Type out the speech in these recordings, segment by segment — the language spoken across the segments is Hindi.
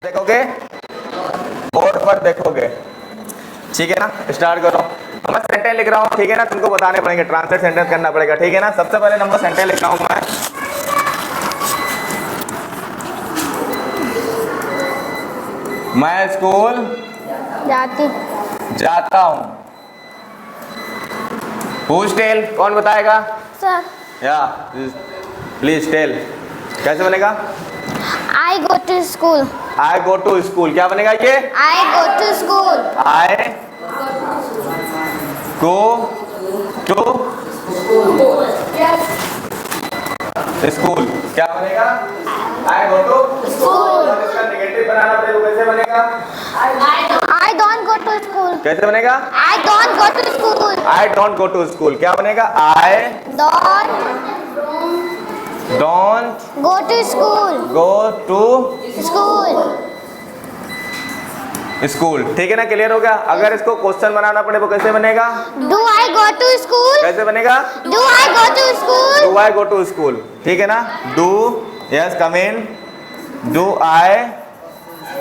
देखोगे बोर्ड पर देखोगे, ठीक है ना। स्टार्ट करो। मैं सेंटेंस लिख रहा हूँ, ठीक है ना। तुमको बताने पड़ेंगे, ट्रांसलेट सेंटेंस करना पड़ेगा, ठीक है ना। सबसे पहले नंबर सेंटेंस लिख रहा हूँ मैं स्कूल जाता हूँ। Who's टेल, कौन बताएगा? सर। या प्लीज टेल, कैसे बनेगा? I go to school. I go to school, क्या बनेगा ये? I go to school. I go to school, क्या बनेगा? I go to School. इसका नेगेटिव बनाना पड़ेगा, कैसे बनेगा? I don't go to school. कैसे बनेगा? I don't go to school. I don't go to school, क्या बनेगा? I don't don't go to school. go to School. School, ठीक है ना। क्लियर हो गया। अगर इसको क्वेश्चन बनाना पड़े तो कैसे बनेगा? Do I go to school? कैसे बनेगा? Do I go to school? Do I go to school, ठीक है ना। Do, yes, come in. Do I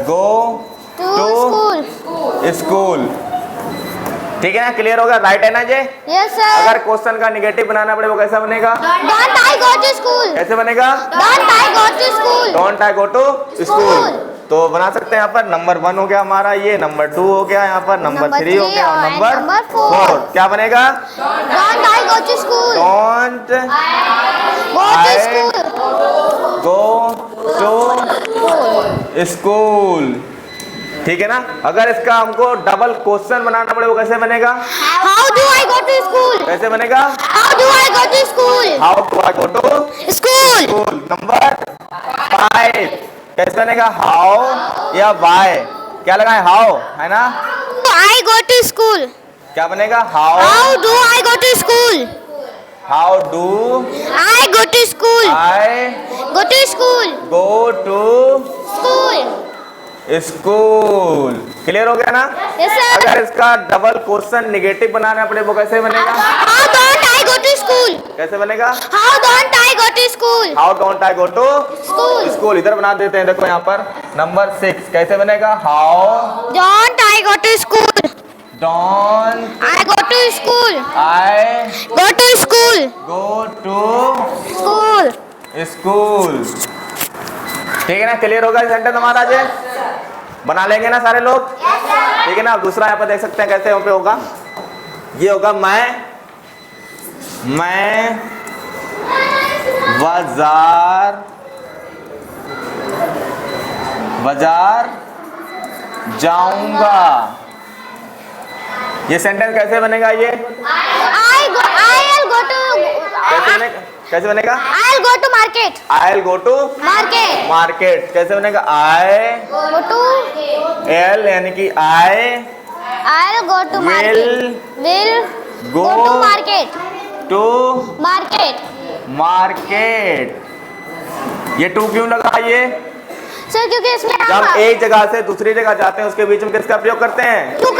go To school. school, ठीक है ना। क्लियर होगा, राइट है ना जी। Yes sir. अगर क्वेश्चन का निगेटिव बनाना पड़े वो कैसा बनेगा? Don't I go to school? कैसे बनेगा? Don't I go to school? Don't I go to school, तो बना सकते हैं यहाँ पर। नंबर 1 हो गया हमारा, ये नंबर 2 हो गया, यहाँ पर नंबर 3 हो गया, और नंबर 4 क्या बनेगा? Don't I go to school? Don't Go to school. go to school, ठीक है ना। अगर इसका हमको डबल क्वेश्चन बनाना पड़े वो कैसे बनेगा? How do I go to school? कैसे बनेगा? How do I go to school? How do I go to School. school, number 5 कैसे बनेगा? How या why, क्या लगाए? How है ना। I go to school. क्या बनेगा? How How do I go to school? how do I go to school. I Go to school. go to School. School, clear हो गया ना। Yes sir. अगर इसका डबल क्वेश्चन निगेटिव बनाना पड़े वो कैसे बनेगा? How don't I go to school? कैसे बनेगा? How don't I go to school? How don't I go to School. School, इधर बना देते हैं। देखो यहाँ पर नंबर 6 कैसे बनेगा? How Don't I go to school? Don't I go to school. I Go to school. Go to School. School, ठीक है ना। क्लियर होगा सेंटेंस हमारा आज बना लेंगे ना सारे लोग, ठीक है ना। दूसरा यहाँ पर देख सकते हैं कैसे यहाँ पे होगा। ये होगा मैं बाजार जाऊंगा, ये सेंटेंस कैसे बनेगा? ये I'll go to. कैसे बनेगा? I'll go to market. I'll go to Market. Market, कैसे बनेगा? I Go to. L यानी कि I I'll go to market. Will go to market. to Market. market, ये टू क्यों लगा? ये सर क्योंकि इसमें जब एक जगह से दूसरी जगह जाते हैं उसके बीच में किसका प्रयोग करते हैं? टू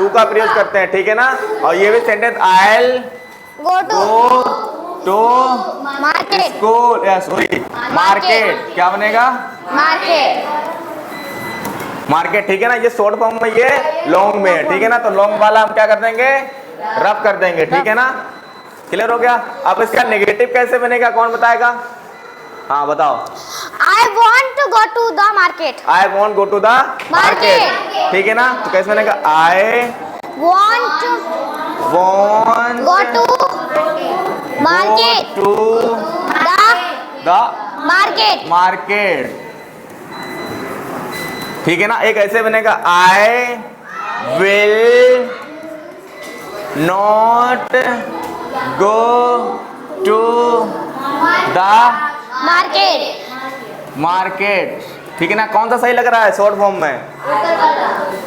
का प्रयोग करते हैं, ठीक है ना। और ये भी sentence I'll go to go to market. school, sorry market, क्या बनेगा? मार्केट, ठीक है ना। ये शॉर्ट फॉर्म में, ये लॉन्ग में है, ठीक है ना। तो लॉन्ग वाला हम क्या कर देंगे? रफ कर देंगे, ठीक है ना। क्लियर हो गया। अब इसका नेगेटिव कैसे बनेगा, कौन बताएगा? हाँ बताओ। I want to go to the market. I won't go to the market, ठीक है ना। तो कैसे बनेगा? I Want won't go to market. go to The the market. market, ठीक है ना। एक ऐसे बनेगा I will not go to the market, ठीक है ना। कौन सा सही लग रहा है शॉर्ट फॉर्म में?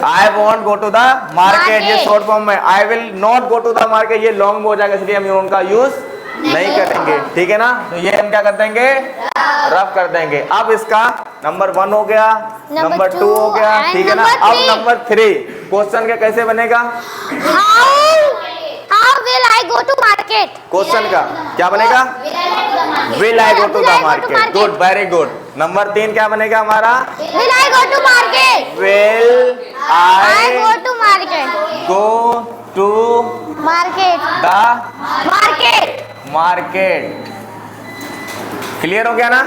I won't go to the market, ये शॉर्ट फॉर्म में। I will not go to the market, ये लॉन्ग में हो जाएगा, इसलिए हम उनका यूज नहीं करेंगे, ठीक है ना। तो ये हम क्या कर देंगे? रफ कर देंगे। अब इसका नंबर 1 हो गया, नंबर 2 हो गया, ठीक है ना। अब नंबर 3 क्वेश्चन का कैसे बनेगा? How will I go to market? Question का क्या बनेगा? Will I go to the market? Good, very good. Number 3 क्या बनेगा हमारा? Will I go to will I I go to market. go to Market. the Market. Market. Clear हो गया ना?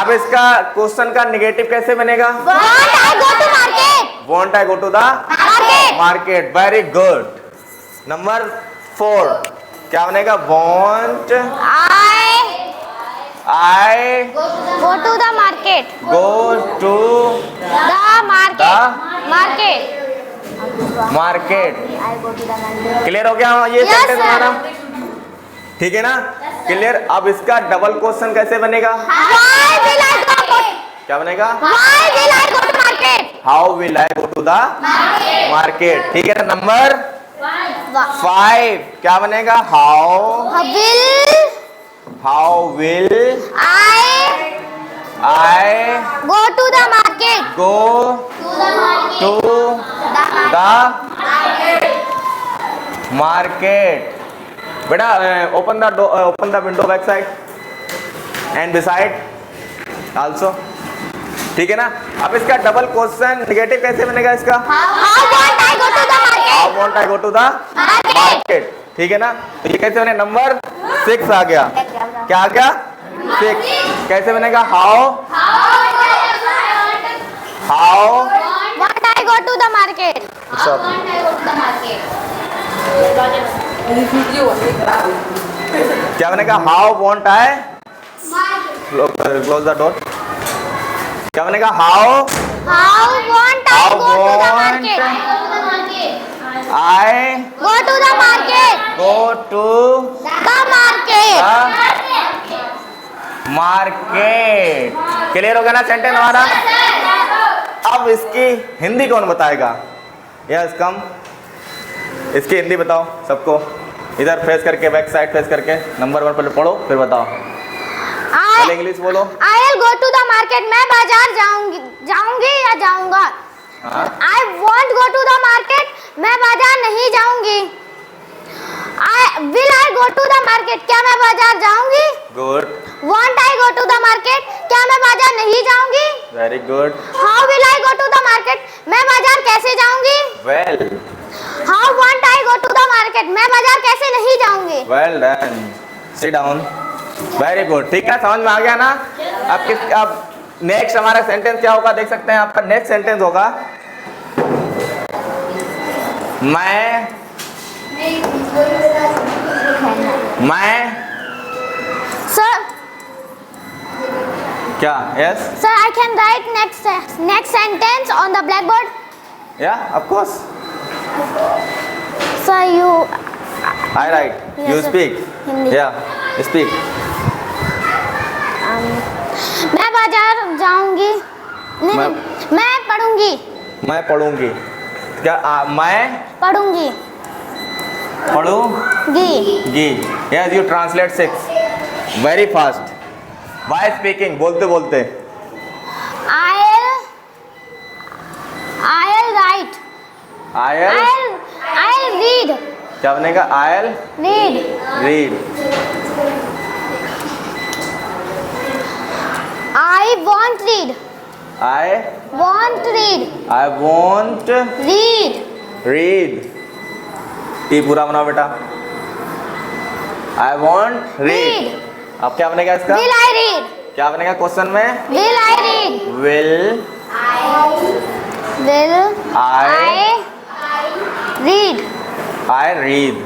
अब इसका क्वेश्चन का निगेटिव कैसे बनेगा? Want I go to market. Want I go to the Market. Market. Very good. Number 4 क्या बनेगा? Want I Go to the market. Go to The market. The- Market. Market. I go to the market. Clear हो गया ये Yes, सेंटेंस sir. हमारा? ठीक है ना? क्लियर। अब इसका डबल क्वेश्चन कैसे बनेगा? Why will I go? क्या बनेगा? Why will I go to market? How will I go to the market. ठीक है ना? नंबर 5 क्या बनेगा? How will I go to the market. Go to the market. बेटा open the window back side and beside also. ठीक है ना? अब इसका डबल क्वेश्चन निगेटिव कैसे बनेगा इसका? How want I go to the market? How want I go to the market. ठीक है ना? तो ये कैसे बने? नंबर 6 आ गया। क्या आ गया? 6 कैसे बनेगा? How Want I go to the market? क्या बनेगा? How want I close the door. क्या बनेगा? How How want I How go to the want market? I Go to the market. Go to The market. Market. Clear हो गया ना सेंटेंस हमारा? अब इसकी हिंदी कौन बताएगा? Yes come. इसकी हिंदी बताओ सबको। इधर फेस करके, बैक साइड फेस करके। नंबर 1 पहले पढ़ो फिर बताओ। पहले इंग्लिश बोलो। I'll go to the market. मैं बाजार जाऊंगी या जाऊंगा? I won't go to the market. मैं बाजार नहीं जाऊंगी। Will I go to the market? क्या मैं बाजार जाऊंगी? Good. Want I go to the market? क्या मैं बाजार नहीं जाऊंगी? Very good. How will I go to the market? मैं बाजार कैसे जाऊंगी? Well How want I go to the market? मैं बाजार कैसे नहीं जाऊंगी? Well done. Sit down. Very good. ठीक है, समझ में आ गया ना? अब नेक्स्ट हमारा सेंटेंस क्या होगा देख सकते हैं। आपका नेक्स्ट सेंटेंस होगा मैं Sir, क्या? Yes sir, I can write next sentence on the blackboard. या of course Sir, you I right Yes, you sir. Speak Hindi. या स्पीक। मैं बाजार जाऊंगी। नहीं, मैं पढ़ूंगी। मैं पढ़ूंगी। क्या मैं पढ़ूंगी। पढ़ूंगी। Yes you translate 6 very fast. Why speaking बोलते बोलते। I'll write. I'll I'll read. क्या बनेगा? I'll Read. Read. I won't read. I Won't read. Won't Read. Read. टी पूरा बनाओ बेटा। I won't read. अब क्या बनेगा इसका? Will I read? क्या बनेगा क्वेश्चन में? Will I read? Will Will I read? I read.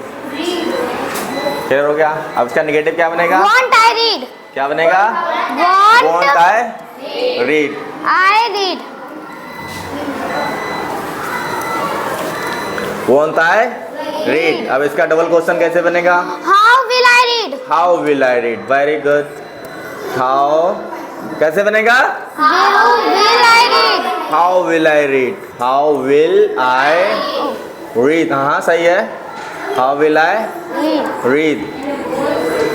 Clear हो गया? अब इसका निगेटिव क्या बनेगा? Won't I read? क्या बनेगा? Won't want I read. I read? Want I read. अब इसका डबल क्वेश्चन कैसे बनेगा? How will I read? How will I read. Very good. How कैसे बनेगा? Will I read? How will I read. How will I read. हाँ सही है। How will I Read. Read.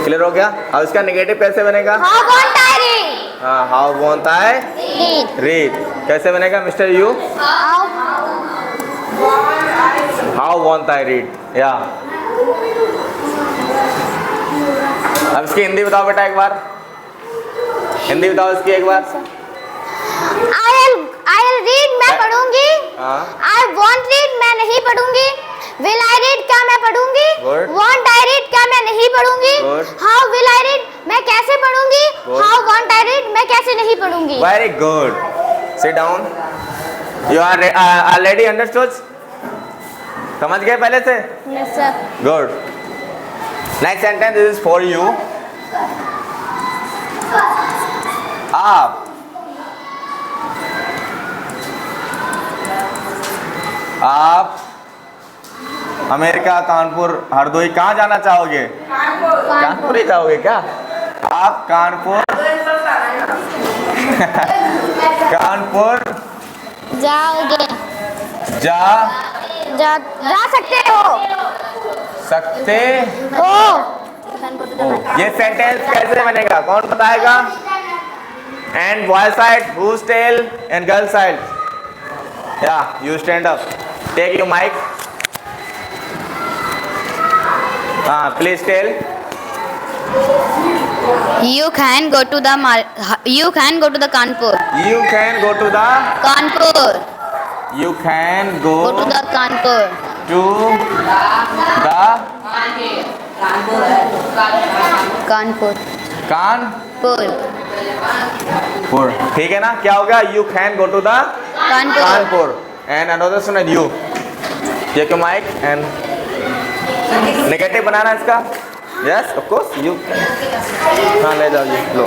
Clear हो गया? अब इसका नेगेटिव कैसे बनेगा? How won't I read? हाँ how want I Read. Read. कैसे बनेगा mister you? How how want I read. या अब इसकी हिंदी बताओ बेटा एक बार। हिंदी बताओ इसकी एक बार। I'll read. मैं पढ़ूंगी। जाऊंगी। Very good, sit down. You are already understood, समझ गए पहले से? Yes sir. Good. Next sentence is for you. आप अमेरिका, कानपुर, हरदोई कहाँ जाना चाहोगे? कानपुर ही जाओगे क्या? आप कानपुर कानपुर जाओगे। जा जा सकते हो। सकते हो। ये सेंटेंस कैसे बनेगा, कौन बताएगा? And boy side, who's tell and girl side? या you stand up, take your mic. हाँ, please tell. You can go to the You can go to the Kanpur. You can go to the Kanpur. You can go Go to the Kanpur. to the Kanpur. Kanpur. Pur. ठीक है ना? क्या होगा? You can go to the Kanpur. Kanpur. And another one is you. Take your mic and negative बनाना इसका। Yes, of course you can. हाँ, ले जाओ ये लो।